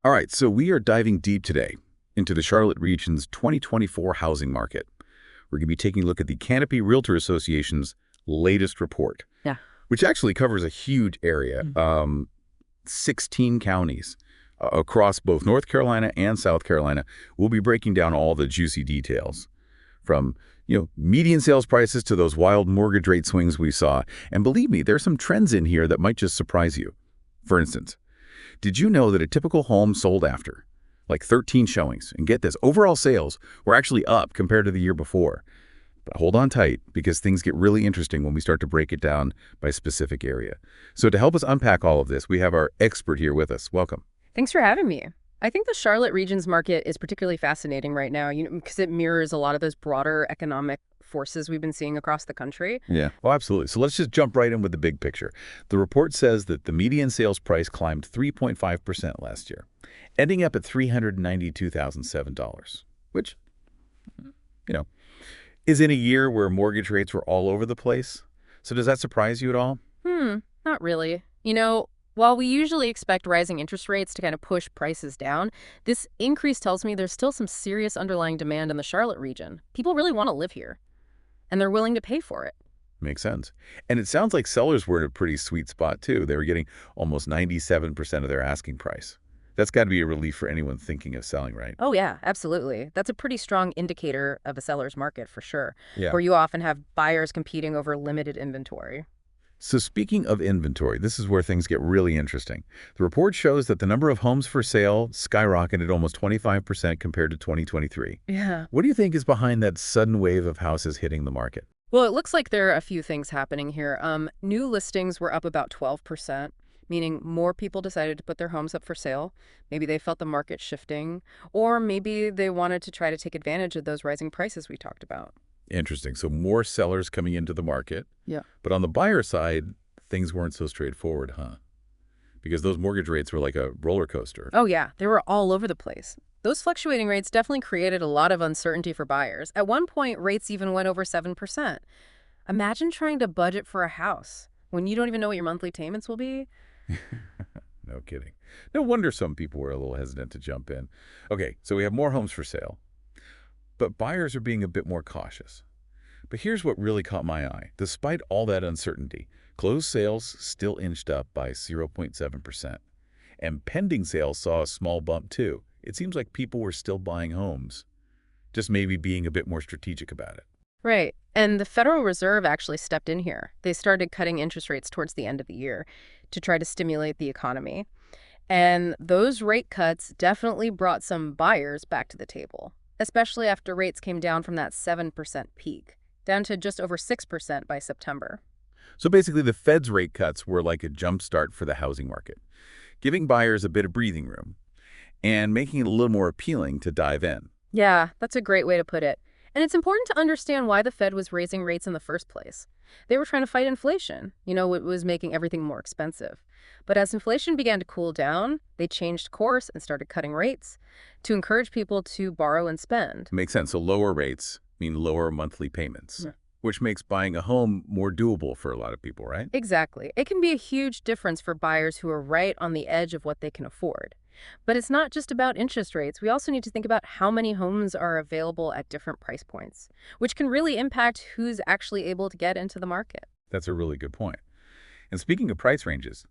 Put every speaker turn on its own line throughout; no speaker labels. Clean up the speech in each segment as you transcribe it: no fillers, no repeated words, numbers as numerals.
All right, so we are diving deep today into the Charlotte region's 2024 housing market. We're going to be taking a look at the Canopy Realtor Association's latest report,
Yeah.
which actually covers a huge area,
Mm.
16 counties across both North Carolina and South Carolina. We'll be breaking down all the juicy details from, median sales prices to those wild mortgage rate swings we saw. And believe me, there's some trends in here that might just surprise you. For instance, did you know that a typical home sold after, like 13 showings, and get this, overall sales were actually up compared to the year before? But hold on tight, because things get really interesting when we start to break it down by specific area. So to help us unpack all of this, we have our expert here with us. Welcome.
Thanks for having me. I think the Charlotte region's market is particularly fascinating right now, because it mirrors a lot of those broader economic forces we've been seeing across the country.
Yeah. Oh, absolutely. So let's just jump right in with the big picture. The report says that the median sales price climbed 3.5% last year, ending up at $392,007, which, you know, is in a year where mortgage rates were all over the place. So does that surprise you at all?
Not really. While we usually expect rising interest rates to kind of push prices down, this increase tells me there's still some serious underlying demand in the Charlotte region. People really want to live here, and they're willing to pay for it.
Makes sense. And it sounds like sellers were in a pretty sweet spot, too. They were getting almost 97% of their asking price. That's got to be a relief for anyone thinking of selling, right?
Oh, yeah, absolutely. That's a pretty strong indicator of a seller's market for sure,
Yeah.
where you often have buyers competing over limited inventory.
So speaking of inventory, this is where things get really interesting. The report shows that the number of homes for sale skyrocketed almost 25% compared to 2023.
Yeah.
What do you think is behind that sudden wave of houses hitting the market?
Well, it looks like there are a few things happening here. New listings were up about 12%, meaning more people decided to put their homes up for sale. Maybe they felt the market shifting, or maybe they wanted to try to take advantage of those rising prices we talked about.
Interesting. So more sellers coming into the market.
Yeah.
But on the buyer side, things weren't so straightforward, huh? Because those mortgage rates were like a roller coaster.
Oh, yeah, they were all over the place. Those fluctuating rates definitely created a lot of uncertainty for buyers. At one point, rates even went over 7%. Imagine trying to budget for a house when you don't even know what your monthly payments will be.
No kidding. No wonder some people were a little hesitant to jump in. Okay, so we have more homes for sale, but buyers are being a bit more cautious. But here's what really caught my eye. Despite all that uncertainty, closed sales still inched up by 0.7%. And pending sales saw a small bump too. It seems like people were still buying homes, just maybe being a bit more strategic about it.
Right. And the Federal Reserve actually stepped in here. They started cutting interest rates towards the end of the year to try to stimulate the economy. And those rate cuts definitely brought some buyers back to the table, especially after rates came down from that 7% peak, down to just over 6% by September.
So basically, the Fed's rate cuts were like a jump start for the housing market, giving buyers a bit of breathing room and making it a little more appealing to dive in.
Yeah, that's a great way to put it. And it's important to understand why the Fed was raising rates in the first place. They were trying to fight inflation. It was making everything more expensive. But as inflation began to cool down, they changed course and started cutting rates to encourage people to borrow and spend.
Makes sense. So lower rates mean lower monthly payments,
Yeah.
which makes buying a home more doable for a lot of people, right?
Exactly. It can be a huge difference for buyers who are right on the edge of what they can afford. But it's not just about interest rates. We also need to think about how many homes are available at different price points, which can really impact who's actually able to get into the market.
That's a really good point. And speaking of price ranges,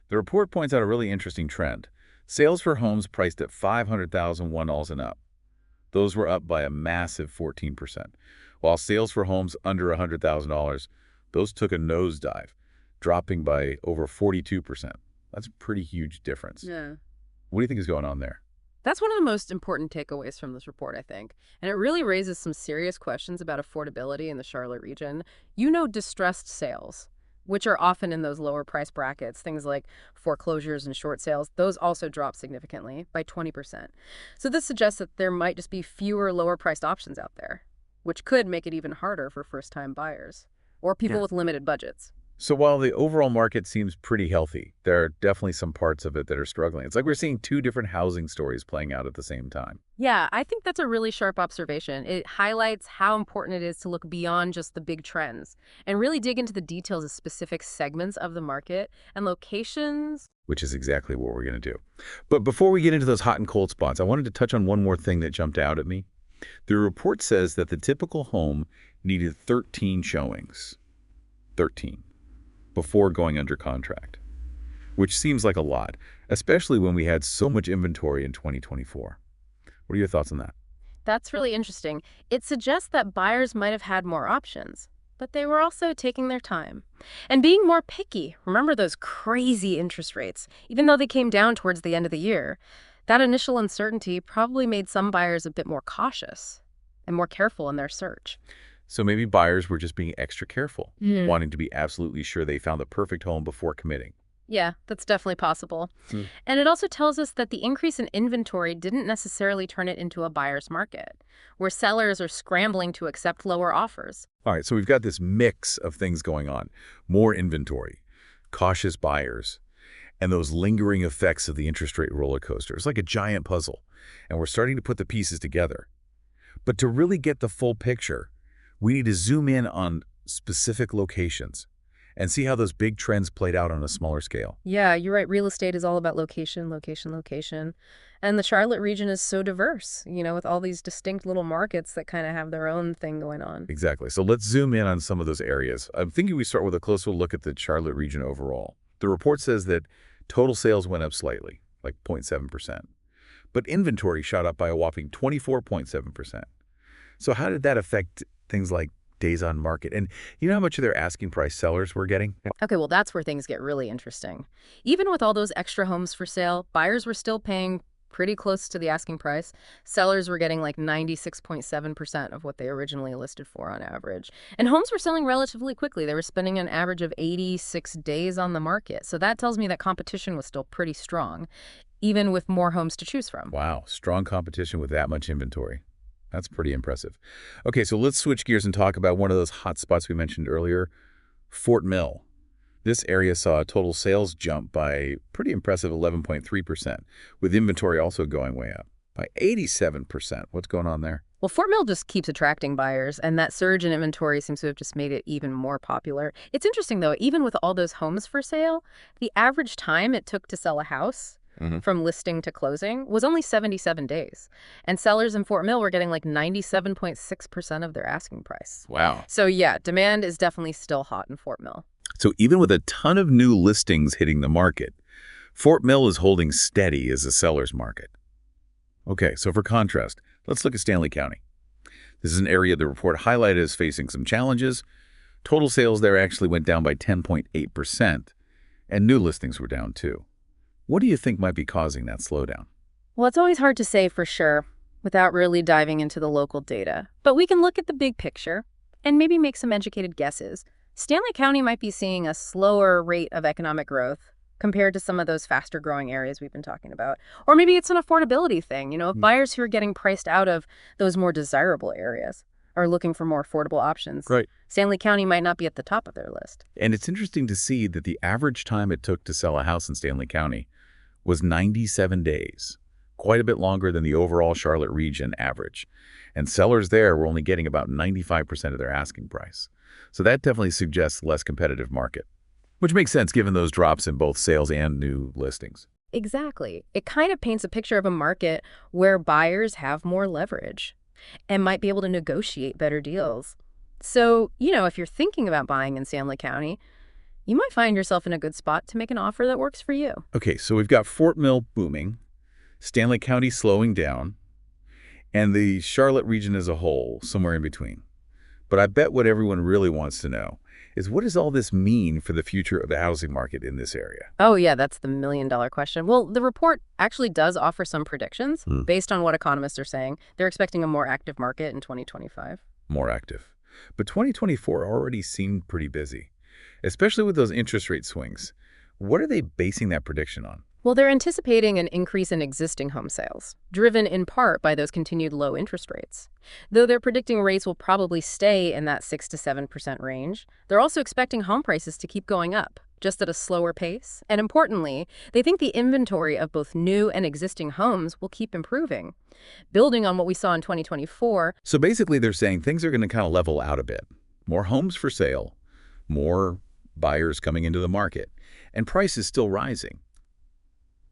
the report points out a really interesting trend. Sales for homes priced at $500,001 and up. Those were up by a massive 14%, while sales for homes under $100,000, those took a nosedive, dropping by over 42%. That's a pretty huge difference.
Yeah.
What do you think is going on there?
That's one of the most important takeaways from this report, I think. And it really raises some serious questions about affordability in the Charlotte region. Distressed sales, which are often in those lower price brackets, things like foreclosures and short sales, those also drop significantly by 20%. So this suggests that there might just be fewer lower priced options out there, which could make it even harder for first-time buyers or people
Yeah.
with limited budgets.
So while the overall market seems pretty healthy, there are definitely some parts of it that are struggling. It's like we're seeing two different housing stories playing out at the same time.
Yeah, I think that's a really sharp observation. It highlights how important it is to look beyond just the big trends and really dig into the details of specific segments of the market and locations.
Which is exactly what we're going to do. But before we get into those hot and cold spots, I wanted to touch on one more thing that jumped out at me. The report says that the typical home needed 13 showings, 13, before going under contract, which seems like a lot, especially when we had so much inventory in 2024. What are your thoughts on that?
That's really interesting. It suggests that buyers might have had more options, but they were also taking their time and being more picky. Remember those crazy interest rates, even though they came down towards the end of the year. That initial uncertainty probably made some buyers a bit more cautious and more careful in their search.
So maybe buyers were just being extra careful, wanting to be absolutely sure they found the perfect home before committing.
Yeah, that's definitely possible.
Hmm.
And it also tells us that the increase in inventory didn't necessarily turn it into a buyer's market, where sellers are scrambling to accept lower offers.
All right, so we've got this mix of things going on. More inventory, cautious buyers, and those lingering effects of the interest rate roller coaster. It's like a giant puzzle, and we're starting to put the pieces together. But to really get the full picture, we need to zoom in on specific locations and see how those big trends played out on a smaller scale.
Yeah, you're right. Real estate is all about location, location, location. And the Charlotte region is so diverse, with all these distinct little markets that kind of have their own thing going on.
Exactly. So let's zoom in on some of those areas. I'm thinking we start with a closer look at the Charlotte region overall. The report says that total sales went up slightly, like 0.7%. But inventory shot up by a whopping 24.7%. So how did that affect things like days on market? And you know how much of their asking price sellers were getting?
Okay, well, that's where things get really interesting. Even with all those extra homes for sale, buyers were still paying pretty close to the asking price. Sellers were getting like 96.7% of what they originally listed for on average. And homes were selling relatively quickly. They were spending an average of 86 days on the market. So that tells me that competition was still pretty strong, even with more homes to choose from.
Wow, strong competition with that much inventory. That's pretty impressive. Okay, so let's switch gears and talk about one of those hot spots we mentioned earlier, Fort Mill. This area saw a total sales jump by pretty impressive 11.3%, with inventory also going way up by 87%. What's going on there?
Well, Fort Mill just keeps attracting buyers, and that surge in inventory seems to have just made it even more popular. It's interesting, though, even with all those homes for sale, the average time it took to sell a house from listing to closing was only 77 days. And sellers in Fort Mill were getting like 97.6% of their asking price.
Wow.
So yeah, demand is definitely still hot in Fort Mill.
So even with a ton of new listings hitting the market, Fort Mill is holding steady as a seller's market. Okay, so for contrast, let's look at Stanley County. This is an area the report highlighted as facing some challenges. Total sales there actually went down by 10.8%, and new listings were down too. What do you think might be causing that slowdown?
Well, it's always hard to say for sure without really diving into the local data. But we can look at the big picture and maybe make some educated guesses. Stanley County might be seeing a slower rate of economic growth compared to some of those faster growing areas we've been talking about. Or maybe it's an affordability thing, if buyers who are getting priced out of those more desirable areas are looking for more affordable options.
Right.
Stanley County might not be at the top of their list.
And it's interesting to see that the average time it took to sell a house in Stanley County was 97 days, quite a bit longer than the overall Charlotte region average. And sellers there were only getting about 95% of their asking price. So that definitely suggests a less competitive market, which makes sense given those drops in both sales and new listings.
Exactly. It kind of paints a picture of a market where buyers have more leverage and might be able to negotiate better deals. So, if you're thinking about buying in Stanley County, you might find yourself in a good spot to make an offer that works for you.
Okay, so we've got Fort Mill booming, Stanley County slowing down, and the Charlotte region as a whole somewhere in between. But I bet what everyone really wants to know is, what does all this mean for the future of the housing market in this area?
Oh, yeah, that's the million-dollar question. Well, the report actually does offer some predictions based on what economists are saying. They're expecting a more active market in 2025.
More active. But 2024 already seemed pretty busy, especially with those interest rate swings. What are they basing that prediction on?
Well, they're anticipating an increase in existing home sales, driven in part by those continued low interest rates. Though they're predicting rates will probably stay in that 6 to 7% range, they're also expecting home prices to keep going up, just at a slower pace. And importantly, they think the inventory of both new and existing homes will keep improving. Building on what we saw in 2024,
So basically they're saying things are going to kind of level out a bit. More homes for sale, more buyers coming into the market, and prices still rising,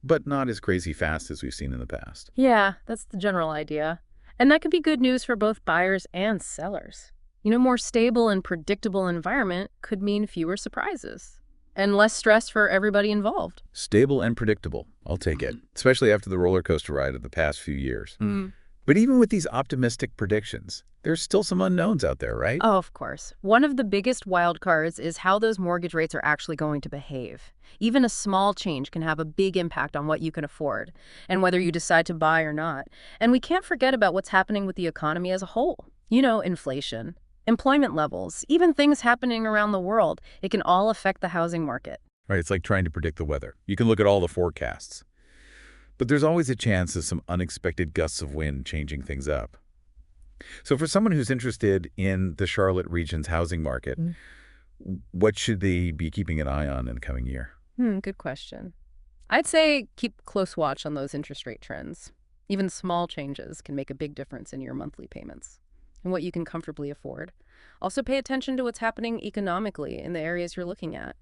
but not as crazy fast as we've seen in the past.
yeah, that's the general idea. And that could be good news for both buyers and sellers. More stable and predictable environment could mean fewer surprises and less stress for everybody involved.
Stable and predictable. I'll take it, especially after the roller coaster ride of the past few years.
Mm.
But even with these optimistic predictions, there's still some unknowns out there, right?
Oh, of course. One of the biggest wild cards is how those mortgage rates are actually going to behave. Even a small change can have a big impact on what you can afford and whether you decide to buy or not. And we can't forget about what's happening with the economy as a whole. Inflation, employment levels, even things happening around the world. It can all affect the housing market.
Right, it's like trying to predict the weather. You can look at all the forecasts, but there's always a chance of some unexpected gusts of wind changing things up. So for someone who's interested in the Charlotte region's housing market, what should they be keeping an eye on in the coming year?
Good question. I'd say keep close watch on those interest rate trends. Even small changes can make a big difference in your monthly payments and what you can comfortably afford. Also pay attention to what's happening economically in the areas you're looking at.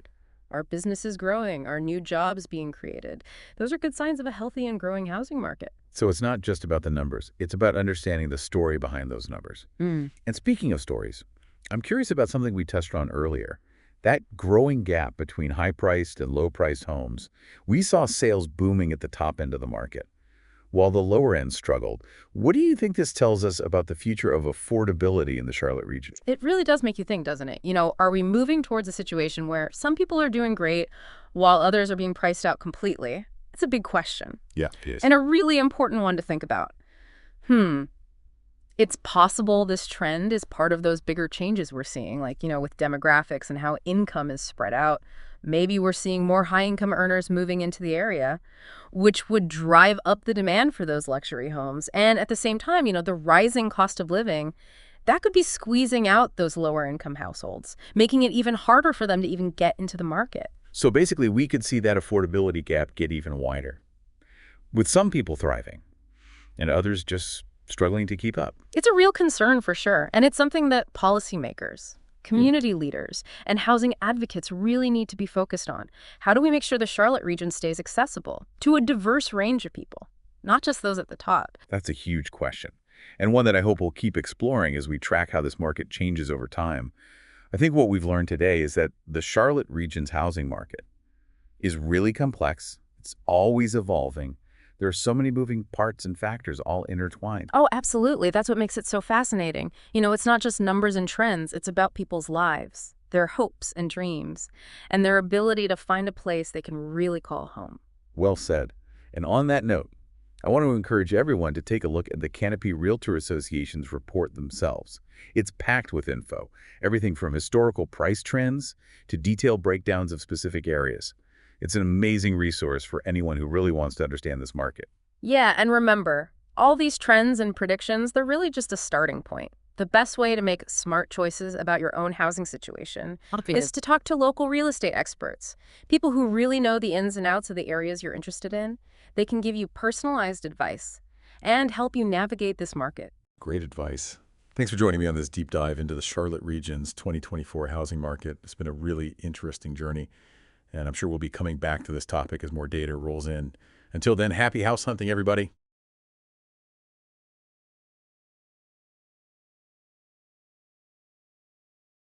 Are businesses growing? Are new jobs being created? Those are good signs of a healthy and growing housing market.
So it's not just about the numbers. It's about understanding the story behind those numbers. And speaking of stories, I'm curious about something we touched on earlier. That growing gap between high-priced and low-priced homes. We saw sales booming at the top end of the market, while the lower end struggled. What do you think this tells us about the future of affordability in the Charlotte region?
It really does make you think, doesn't it? Are we moving towards a situation where some people are doing great while others are being priced out completely? It's a big question.
Yeah, it is.
And a really important one to think about. It's possible this trend is part of those bigger changes we're seeing, like, with demographics and how income is spread out. Maybe we're seeing more high-income earners moving into the area, which would drive up the demand for those luxury homes. And at the same time, the rising cost of living, that could be squeezing out those lower-income households, making it even harder for them to even get into the market.
So basically, we could see that affordability gap get even wider, with some people thriving and others just struggling to keep up.
It's a real concern for sure, and it's something that policymakers, community leaders, and housing advocates really need to be focused on. How do we make sure the Charlotte region stays accessible to a diverse range of people, not just those at the top?
That's a huge question, and one that I hope we'll keep exploring as we track how this market changes over time. I think what we've learned today is that the Charlotte region's housing market is really complex. It's always evolving. There are so many moving parts and factors all intertwined.
Oh, absolutely. That's what makes it so fascinating. It's not just numbers and trends. It's about people's lives, their hopes and dreams, and their ability to find a place they can really call home.
Well said. And on that note, I want to encourage everyone to take a look at the Canopy Realtor Association's report themselves. It's packed with info, everything from historical price trends to detailed breakdowns of specific areas. It's an amazing resource for anyone who really wants to understand this market.
Yeah, and remember, all these trends and predictions, they're really just a starting point. The best way to make smart choices about your own housing situation is to talk to local real estate experts, people who really know the ins and outs of the areas you're interested in. They can give you personalized advice and help you navigate this market.
Great advice. Thanks for joining me on this deep dive into the Charlotte region's 2024 housing market. It's been a really interesting journey, and I'm sure we'll be coming back to this topic as more data rolls in. Until then, happy house hunting, everybody.